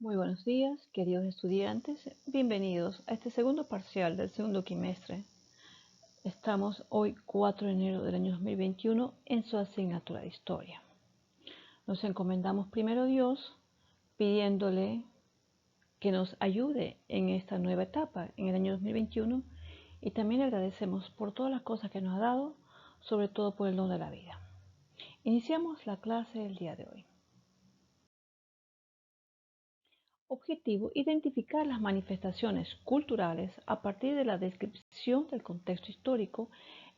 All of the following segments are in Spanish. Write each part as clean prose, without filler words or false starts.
Muy buenos días, queridos estudiantes. Bienvenidos a este segundo parcial del segundo quimestre. Estamos hoy 4 de enero del año 2021 en su asignatura de Historia. Nos encomendamos primero a Dios pidiéndole que nos ayude en esta nueva etapa, en el año 2021, y también le agradecemos por todas las cosas que nos ha dado, sobre todo por el don de la vida. Iniciamos la clase del día de hoy. Objetivo: identificar las manifestaciones culturales a partir de la descripción del contexto histórico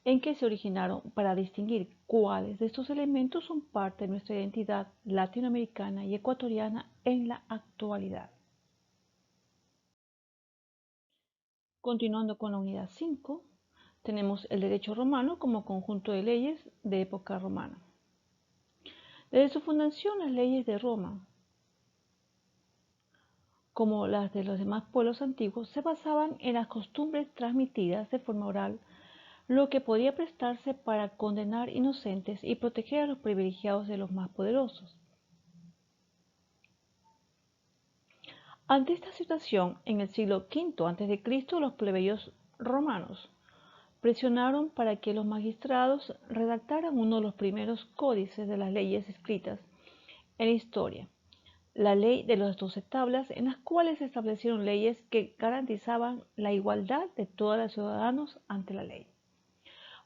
en que se originaron para distinguir cuáles de estos elementos son parte de nuestra identidad latinoamericana y ecuatoriana en la actualidad. Continuando con la unidad 5, tenemos el derecho romano como conjunto de leyes de época romana. Desde su fundación, las leyes de Roma, como las de los demás pueblos antiguos, se basaban en las costumbres transmitidas de forma oral, lo que podía prestarse para condenar inocentes y proteger a los privilegiados de los más poderosos. Ante esta situación, en el siglo V a.C., los plebeyos romanos presionaron para que los magistrados redactaran uno de los primeros códices de las leyes escritas en la historia, la ley de las 12 tablas, en las cuales se establecieron leyes que garantizaban la igualdad de todos los ciudadanos ante la ley.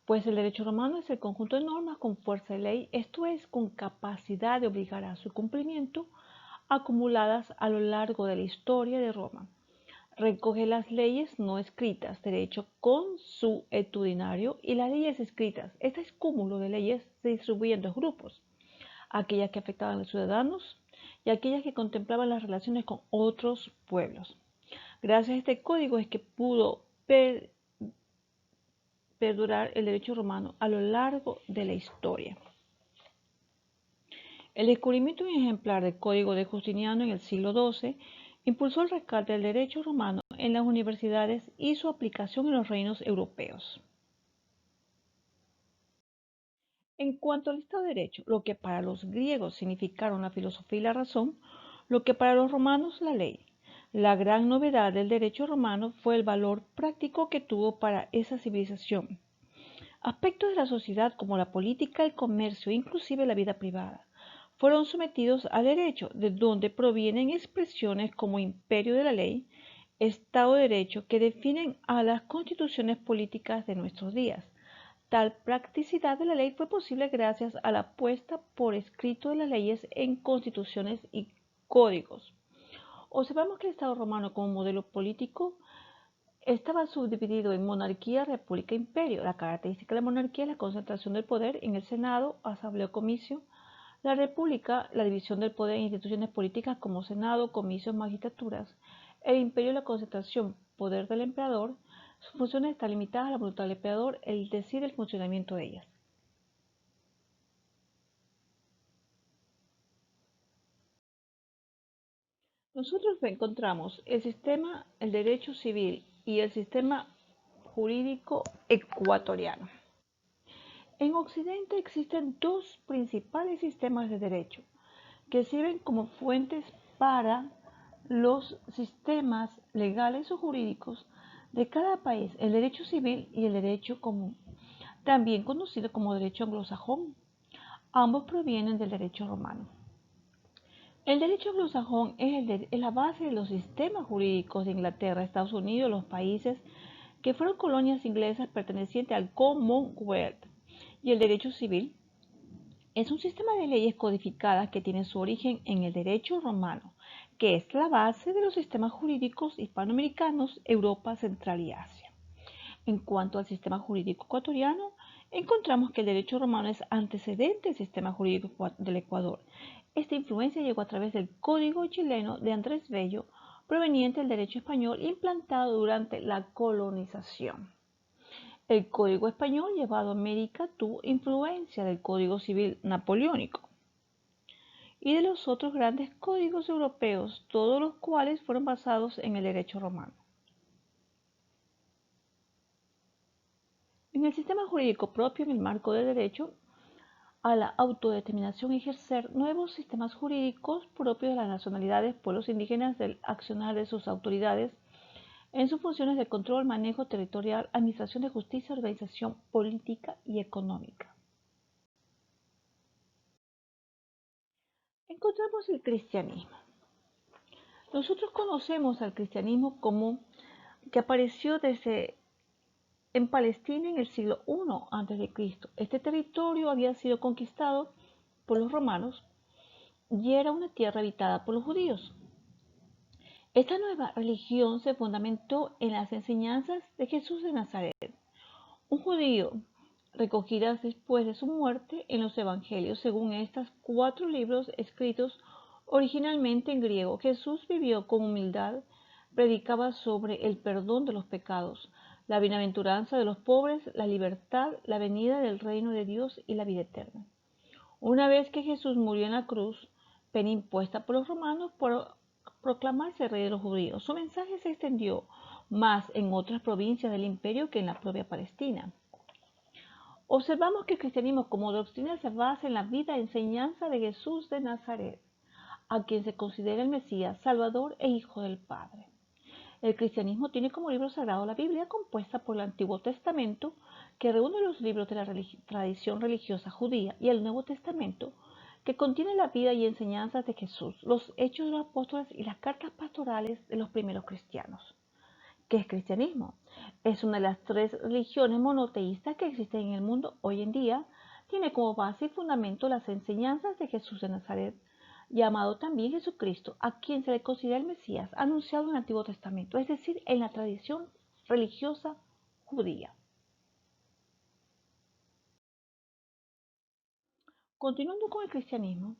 Pues el derecho romano es el conjunto de normas con fuerza de ley, esto es, con capacidad de obligar a su cumplimiento, acumuladas a lo largo de la historia de Roma. Recoge las leyes no escritas, derecho consuetudinario, y las leyes escritas. Este cúmulo de leyes se distribuye en dos grupos: aquellas que afectaban a los ciudadanos y aquellas que contemplaban las relaciones con otros pueblos. Gracias a este código es que pudo perdurar el derecho romano a lo largo de la historia. El descubrimiento de un ejemplar del Código de Justiniano en el siglo XII impulsó el rescate del derecho romano en las universidades y su aplicación en los reinos europeos. En cuanto al Estado de Derecho, lo que para los griegos significaron la filosofía y la razón, lo que para los romanos la ley. La gran novedad del derecho romano fue el valor práctico que tuvo para esa civilización. Aspectos de la sociedad como la política, el comercio e inclusive la vida privada fueron sometidos al derecho, de donde provienen expresiones como imperio de la ley, Estado de Derecho, que definen a las constituciones políticas de nuestros días. Tal practicidad de la ley fue posible gracias a la puesta por escrito de las leyes en constituciones y códigos. Observamos que el Estado romano como modelo político estaba subdividido en monarquía, república e imperio. La característica de la monarquía es la concentración del poder en el Senado, asamblea o comicio. La república, la división del poder en instituciones políticas como Senado, comicios, magistraturas. El imperio, la concentración, poder del emperador. Sus funciones están limitadas a la voluntad del emperador, él decide el funcionamiento de ellas. Nosotros encontramos el sistema, el derecho civil y el sistema jurídico ecuatoriano. En Occidente existen dos principales sistemas de derecho que sirven como fuentes para los sistemas legales o jurídicos de cada país: el derecho civil y el derecho común, también conocido como derecho anglosajón. Ambos provienen del derecho romano. El derecho anglosajón es la base de los sistemas jurídicos de Inglaterra, Estados Unidos, los países que fueron colonias inglesas pertenecientes al Commonwealth. Y el derecho civil es un sistema de leyes codificadas que tiene su origen en el derecho romano, que es la base de los sistemas jurídicos hispanoamericanos, Europa Central y Asia. En cuanto al sistema jurídico ecuatoriano, encontramos que el derecho romano es antecedente del sistema jurídico del Ecuador. Esta influencia llegó a través del Código chileno de Andrés Bello, proveniente del derecho español implantado durante la colonización. El Código español llevado a América tuvo influencia del Código civil napoleónico y de los otros grandes códigos europeos, todos los cuales fueron basados en el derecho romano. En el sistema jurídico propio, en el marco del derecho, a la autodeterminación y ejercer nuevos sistemas jurídicos propios de las nacionalidades, pueblos indígenas, del accionar de sus autoridades en sus funciones de control, manejo territorial, administración de justicia, organización política y económica. Encontramos el cristianismo. Nosotros conocemos al cristianismo como que apareció en Palestina en el siglo I a.C. Este territorio había sido conquistado por los romanos y era una tierra habitada por los judíos. Esta nueva religión se fundamentó en las enseñanzas de Jesús de Nazaret, un judío recogidas después de su muerte en los evangelios. Según estos 4 libros escritos originalmente en griego, Jesús vivió con humildad, predicaba sobre el perdón de los pecados, la bienaventuranza de los pobres, la libertad, la venida del reino de Dios y la vida eterna. Una vez que Jesús murió en la cruz, pena impuesta por los romanos por proclamarse rey de los judíos, su mensaje se extendió más en otras provincias del imperio que en la propia Palestina. Observamos que el cristianismo como doctrina se basa en la vida y enseñanza de Jesús de Nazaret, a quien se considera el Mesías, Salvador e Hijo del Padre. El cristianismo tiene como libro sagrado la Biblia, compuesta por el Antiguo Testamento, que reúne los libros de la tradición religiosa judía, y el Nuevo Testamento, que contiene la vida y enseñanzas de Jesús, los hechos de los apóstoles y las cartas pastorales de los primeros cristianos. ¿Qué es cristianismo? Es una de las 3 religiones monoteístas que existen en el mundo hoy en día. Tiene como base y fundamento las enseñanzas de Jesús de Nazaret, llamado también Jesucristo, a quien se le considera el Mesías, anunciado en el Antiguo Testamento, es decir, en la tradición religiosa judía. Continuando con el cristianismo,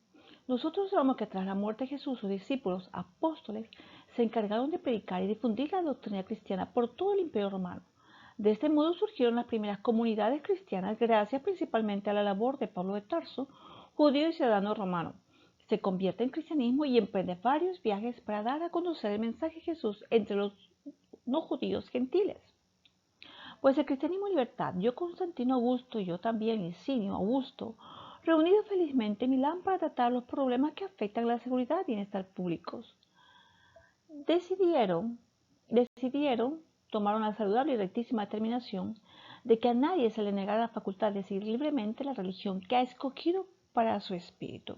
nosotros sabemos que tras la muerte de Jesús, sus discípulos, apóstoles, se encargaron de predicar y difundir la doctrina cristiana por todo el Imperio Romano. De este modo surgieron las primeras comunidades cristianas gracias principalmente a la labor de Pablo de Tarso, judío y ciudadano romano. Se convierte en cristianismo y emprende varios viajes para dar a conocer el mensaje de Jesús entre los no judíos gentiles. Pues el cristianismo libertad, yo Constantino Augusto y yo también Licinio Augusto, reunidos felizmente en Milán para tratar los problemas que afectan la seguridad y bienestar públicos. Decidieron, tomaron la saludable y rectísima determinación de que a nadie se le negara la facultad de seguir libremente la religión que ha escogido para su espíritu.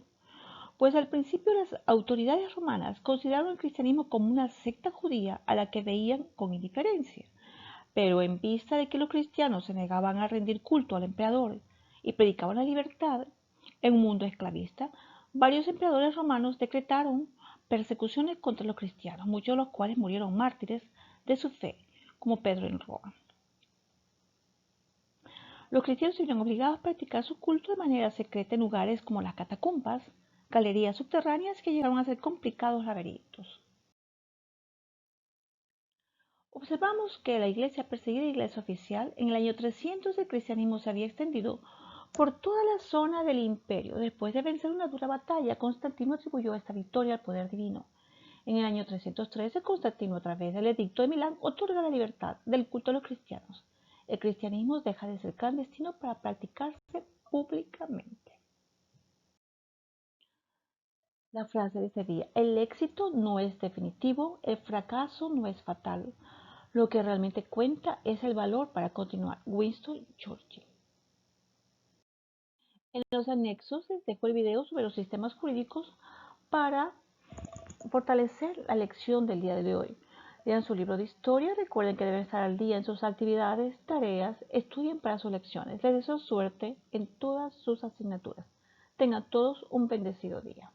Pues al principio las autoridades romanas consideraron el cristianismo como una secta judía a la que veían con indiferencia. Pero en vista de que los cristianos se negaban a rendir culto al emperador y predicaban la libertad en un mundo esclavista, varios emperadores romanos decretaron persecuciones contra los cristianos, muchos de los cuales murieron mártires de su fe, como Pedro en Roma. Los cristianos se vieron obligados a practicar su culto de manera secreta en lugares como las catacumbas, galerías subterráneas que llegaron a ser complicados laberintos. Observamos que la iglesia perseguida y iglesia oficial, en el año 300 el cristianismo se había extendido por toda la zona del imperio. Después de vencer una dura batalla, Constantino atribuyó esta victoria al poder divino. En el año 313, Constantino, a través del edicto de Milán, otorga la libertad del culto a los cristianos. El cristianismo deja de ser clandestino para practicarse públicamente. La frase de ese día: el éxito no es definitivo, el fracaso no es fatal. Lo que realmente cuenta es el valor para continuar. Winston Churchill. En los anexos les dejo el video sobre los sistemas jurídicos para fortalecer la lección del día de hoy. Lean su libro de historia, recuerden que deben estar al día en sus actividades, tareas, estudien para sus lecciones. Les deseo suerte en todas sus asignaturas. Tengan todos un bendecido día.